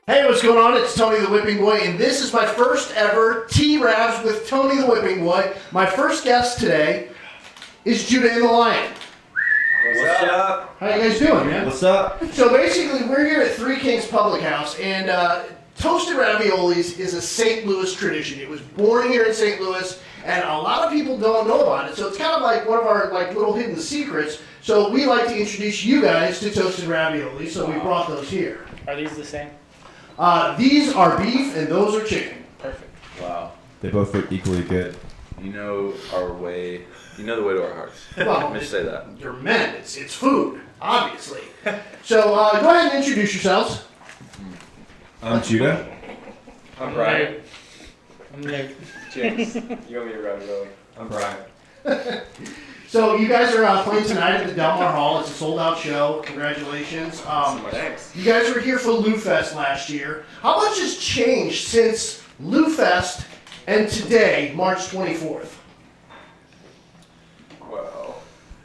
Hey, what's going on? It's Tony the Whipping Boy, and this is my first ever T-Ravs with Tony the Whipping Boy. My first guest today is Judah and the Lion. What's up? How you guys doing, man? What's up? So basically, we're here at Three Kings Public House, and toasted raviolis is a St. Louis tradition. It was born here in St. Louis, and a lot of people don't know about it. So it's kind of like one of our little hidden secrets. So we like to introduce you guys to toasted raviolis, so we brought those here. Are these the same? These are beef, and those are chicken. Perfect. Wow. They both look equally good. You know our way. You know the way to our hearts. Well, Let me just say that. You're men. It's food, obviously. So go ahead and introduce yourselves. I'm Judah. I'm Brian. I'm Nick. James. You owe me a ravioli. I'm Brian. So you guys are playing tonight at the Del Mar Hall. It's a sold-out show. Congratulations. Thanks. You guys were here for Lou Fest last year. How much has changed since Lou Fest and today, March 24th?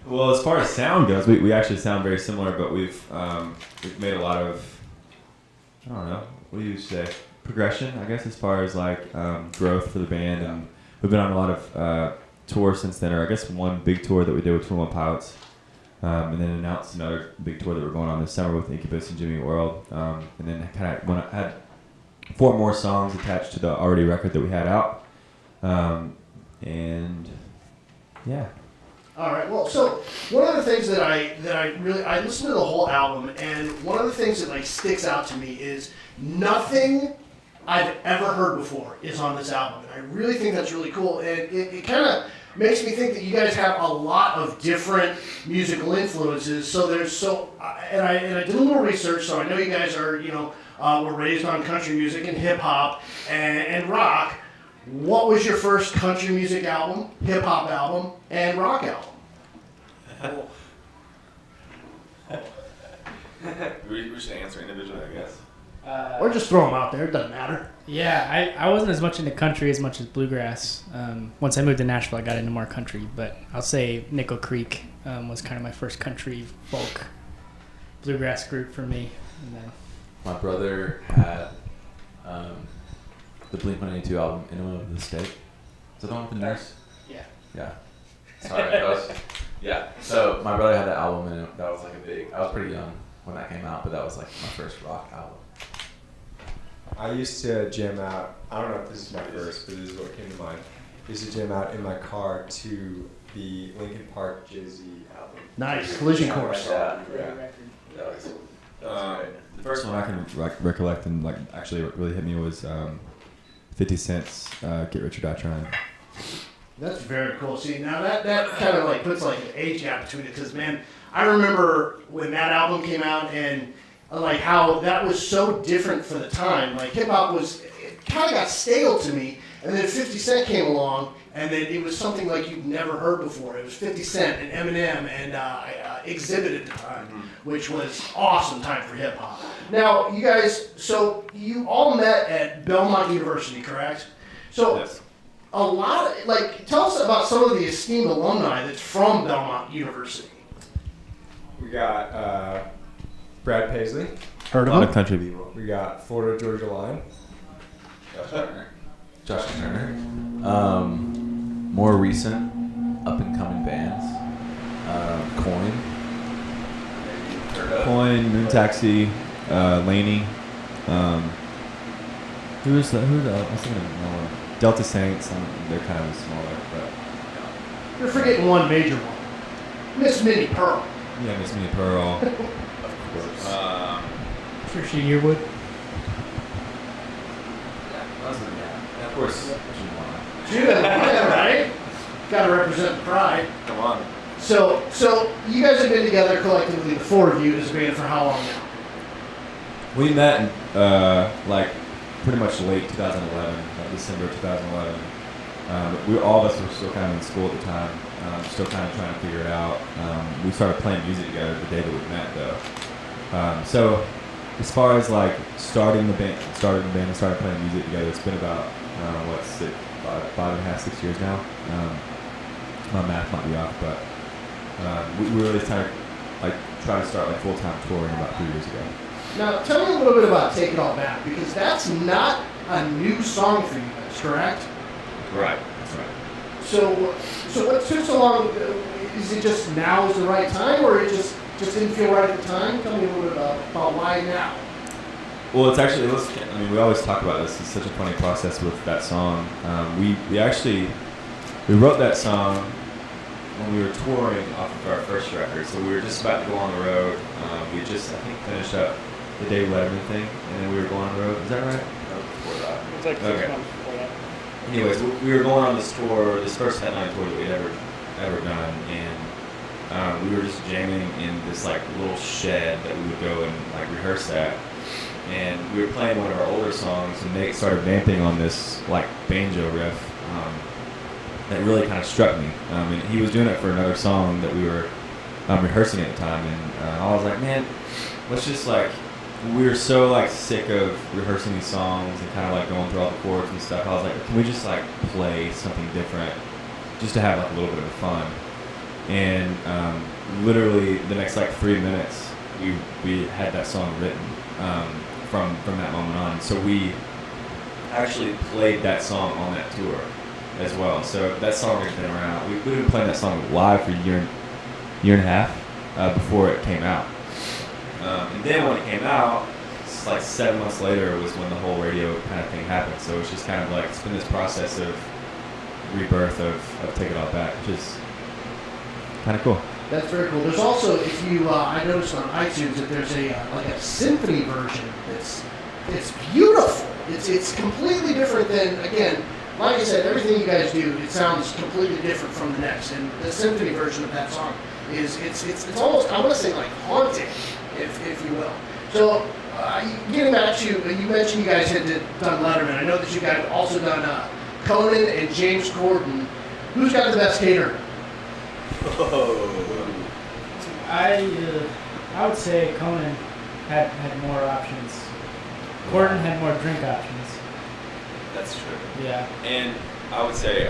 Well, as far as sound goes, we actually sound very similar, but we've made a lot of, I don't know, what do you say, progression, I guess, as far as growth for the band, and we've been on a lot of tours since then, or I guess one big tour that we did with 21 Pilots, and then announced another big tour that we're going on this summer with Incubus and Jimmy World, and then kind of had 4 more songs attached to the already record that we had out, and yeah. All right. Well, so one of the things that I listened to the whole album, and one of the things that sticks out to me is nothing I've ever heard before is on this album. And I really think that's really cool, and it kind of makes me think that you guys have a lot of different musical influences. So and I did a little research, so I know you guys are were raised on country music and hip hop and rock. What was your first country music album, hip hop album, and rock album? We should answer individually, I guess. Or just throw them out there. It doesn't matter. Yeah, I wasn't as much into country as much as bluegrass. Once I moved to Nashville, I got into more country. But I'll say Nickel Creek was kind of my first country folk bluegrass group for me. And then My brother had the Blink-182 album, Enema of the State. Is that the one with the nurse? yeah. Yeah. Sorry, that was, yeah. So my brother had that album, and that was I was pretty young when that came out, but that was my first rock album. I used to jam out, I don't know if this is my first, but this is what came to mind. I used to jam out in my car to the Linkin Park Jay-Z album. Nice. Collision Course. Yeah. That was great. The first one I can recollect and actually what really hit me was 50 Cent's Get Rich or Die Trying. That's very cool. See, now that kind of puts an age gap between it, because man, I remember when that album came out and how that was so different for the time. Hip hop it kind of got stale to me, and then 50 Cent came along, and then it was something you'd never heard before. It was 50 Cent and Eminem and Exhibit at the time, which was awesome time for hip hop. Now, you guys, so you all met at Belmont University, correct? So. Yes. A lot of, tell us about some of the esteemed alumni that's from Belmont University. We got Brad Paisley. Heard A lot of country people. We got Florida Georgia Line. Josh Turner. More recent, up and coming bands. Coin, Moon Taxi, Laney. Who's the? I was thinking of more. Delta Saints. They're kind of smaller, but You're forgetting one major one. Miss Minnie Pearl. yeah, Miss Minnie Pearl. Trisha Yearwood. And of course, Judah, yeah, right? Got to represent the pride. Come on. So you guys have been together collectively, the 4 of you, as a band for how long now? we met in pretty much late 2011, December 2011. All of us were still kind of in school at the time, still kind of trying to figure it out. We started playing music together the day that we met, though. So as far as starting the band and started playing music together, it's been about 5.5, 6 years now. My math might be off, but we really started try to start full-time touring about 3 years ago. Now, tell me a little bit about Take It All Back, because that's not a new song for you guys, correct? Right. That's right. So what took so long? Is it just now is the right time, or it just didn't feel right at the time? Tell me a little bit about why now. Well, it's actually, I mean, we always talk about this. It's such a funny process with that song. We wrote that song when we were touring off of our first record. So we were just about to go on the road. We just, I think, finished up the Dave Letterman thing, and then we were going on the road. Is that right? No, before that. It was like 6 months before that. Anyways, we were going on this tour, this first headline tour that we'd ever done, and we were just jamming in this like little shed that we would go and like rehearse at. And we were playing one of our older songs, and Nate started vamping on this like banjo riff that really kind of struck me. And he was doing it for another song that we were rehearsing at the time, and I was like, man, let's just like, we were so like sick of rehearsing these songs and kind of like going through all the chords and stuff. I was like, can we just like play something different, just to have like a little bit of fun? And literally the next like 3 minutes, we had that song written from that moment on. So we actually played that song on that tour as well. So that song has been around. We've been playing that song live for a year and a half before it came out. And then when it came out, it's like 7 months later was when the whole radio kind of thing happened. So it's just kind of like, it's been this process of rebirth of Take It All Back, which is kind of cool. That's very cool. There's also, if you, I noticed on iTunes that there's a symphony version. It's beautiful. It's completely different than, again, like I said, everything you guys do, it sounds completely different from the next. And the symphony version of that song is, it's almost, I want to say like haunting, if you will. So, getting back to, you mentioned you guys had done Letterman. I know that you guys also done Conan and James Corden. Who's got the best caterer? I would say Conan had more options. Gordon had more drink options. That's true. Yeah. And I would say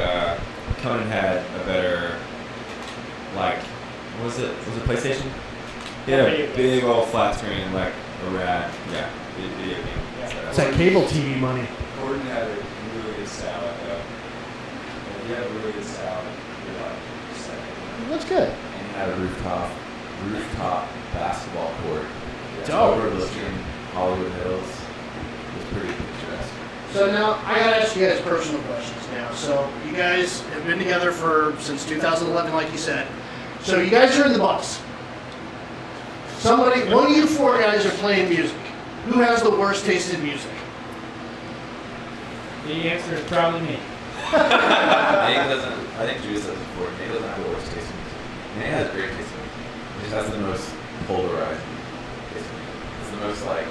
Conan had a better, like, what was it? Was it PlayStation? He had a big old flat screen, like a rad, video game. Yeah. It's that cable TV money. Gordon had a really good salad, though. And he had a really good salad. That's good. And he had a rooftop basketball court Dope. overlooking Hollywood Hills. It was pretty picturesque. So now I gotta ask you guys personal questions now. So you guys have been together since 2011, like you said. So you guys are in the bus. One of you four guys are playing music. Who has the worst taste in music? The answer is probably me. Nate doesn't. I think Juice does before. Nate doesn't have the worst taste in music. Nate has great taste in music. He just has the most polarizing taste in music. It's the most like.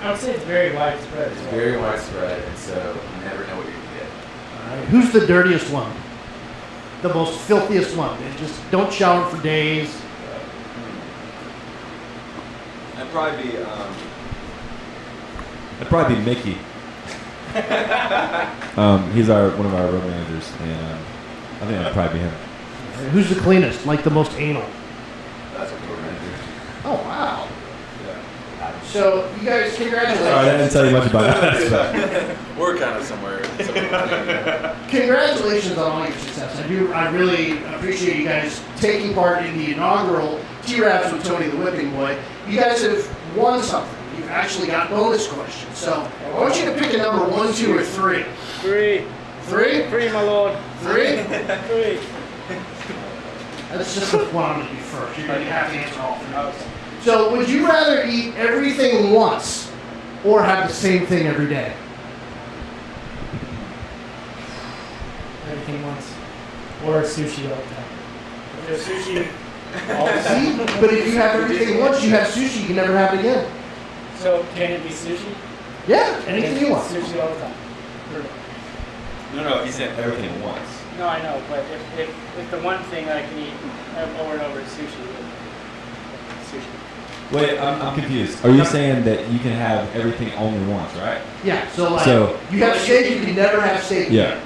I would say it's very widespread. It's very widespread, and so you never know what you're gonna get. All right. Who's the dirtiest one? The most filthiest one. They just don't shower for days. I'd probably be. It'd probably be Mickey. He's one of our road managers, and I think that'd probably be him. Who's the cleanest? Like the most anal? That's a cool manager. Oh wow. Yeah. So you guys, congratulations. Sorry, I didn't tell you much about that. We're kind of somewhere. Congratulations on all your success. I really appreciate you guys taking part in the inaugural T-Ravs with Tony the Whipping Boy. You guys have won something. You've actually got bonus questions. So I want you to pick a number 1, 2, or 3. 3. 3? 3, my lord. 3? 3. That's just what I'm going to do first. You're going to have to answer all 3. So would you rather eat everything once or have the same thing every day? Everything once. Or sushi all the time. If there's sushi See? But if you have everything once, you have sushi, you can never have it again. So can it be sushi? Yeah, anything you want. Sushi all the time. No, he said Everything at once. No, I know, but if the one thing that I can eat over and over is sushi, then sushi. Wait, I'm confused. Are you saying that you can have everything only once, right? Yeah, so like, So- you have steak, you can never have steak Yeah. again.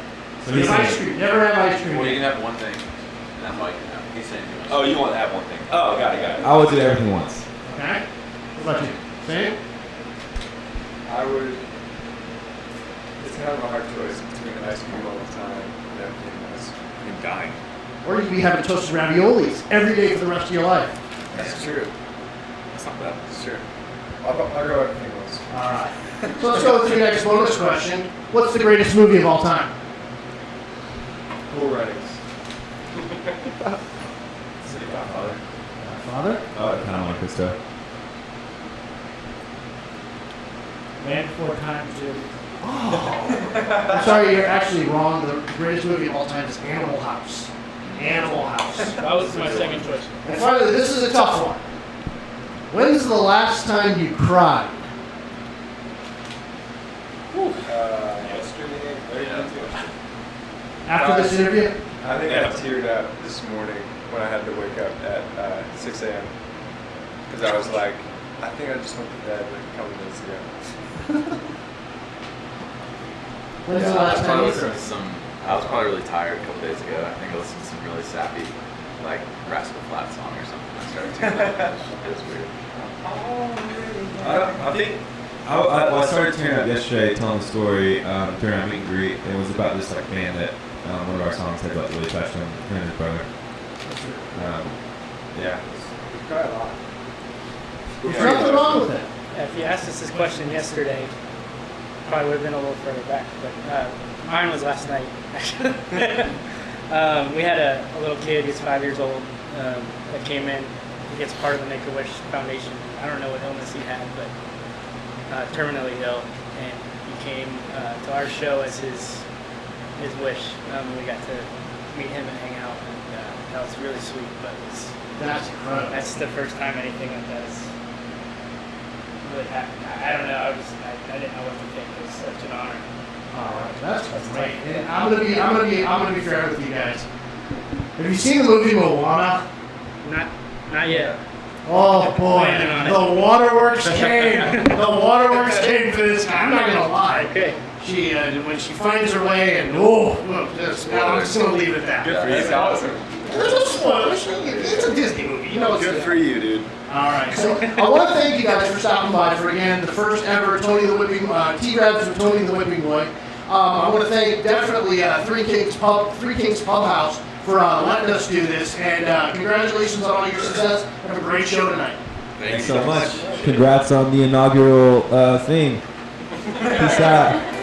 So You he's have ice saying, cream, never have ice cream Well, you again. can have one thing, and that's all you can have. He's saying. Oh, you want to have one thing. Oh, got it. I would do everything once. Okay? What about you? Same? I would. It's kind of a hard choice between ice cream all the time and everything else. And dying. Or you could be having toasted raviolis every day for the rest of your life. That's true. That's not bad. That's true. I'll go everything else. All right. So let's go with the next bonus question. What's the greatest movie of all time? Cool Runnings. City Godfather. Father? Oh, kind of Monte Cristo. Man Before Time, Jim. I'm sorry, you're actually wrong. The greatest movie of all time is Animal House. Animal House. That was my second choice. And finally, this is a tough one. When's the last time you cried? Yesterday. After this interview? I think I teared up this morning when I had to wake up at 6 a.m. Because I was like, I think I just went to bed like a couple minutes ago. When's the last time you cried? I was probably really tired a couple days ago. I think I listened to some really sappy, like Rascal Flatts song or something. I started tearing up. It was weird. I think I started tearing up yesterday telling the story during our meet and greet. It was about this like band that one of our songs had like really touched him, him and his brother. Yeah. Cry a lot. There's nothing wrong with it. If you asked us this question yesterday, probably would have been a little further back, but mine was last night, actually. We had a little kid, he's 5 years old, that came in. He gets part of the Make-A-Wish Foundation. I don't know what illness he had, but terminally ill. And he came to our show as his wish. We got to meet him and hang out, and that was really sweet. But That's incredible. that's the first time anything like that has really happened. I don't know. I didn't know what to think. It was such an honor. All right, that's great. And I'm gonna be fair with you guys. Have you seen the movie Moana? Not yet. Oh boy, Planning on it. the waterworks came. The waterworks came for this. I'm not gonna lie. Okay. She when she finds her way and I'm just gonna leave it at that. Good for you. That's awesome. There's no spoilers. It's a Disney movie. You know it's Good for you, dude. All right. So I want to thank you guys for stopping by for again the first ever Tony the Whipping T-Ravs with Tony the Whipping Boy. I want to thank definitely Three Kings Pub House for letting us do this, and congratulations on all your success. Have a great show tonight. Thanks so much. Congrats on the inaugural thing. Peace out.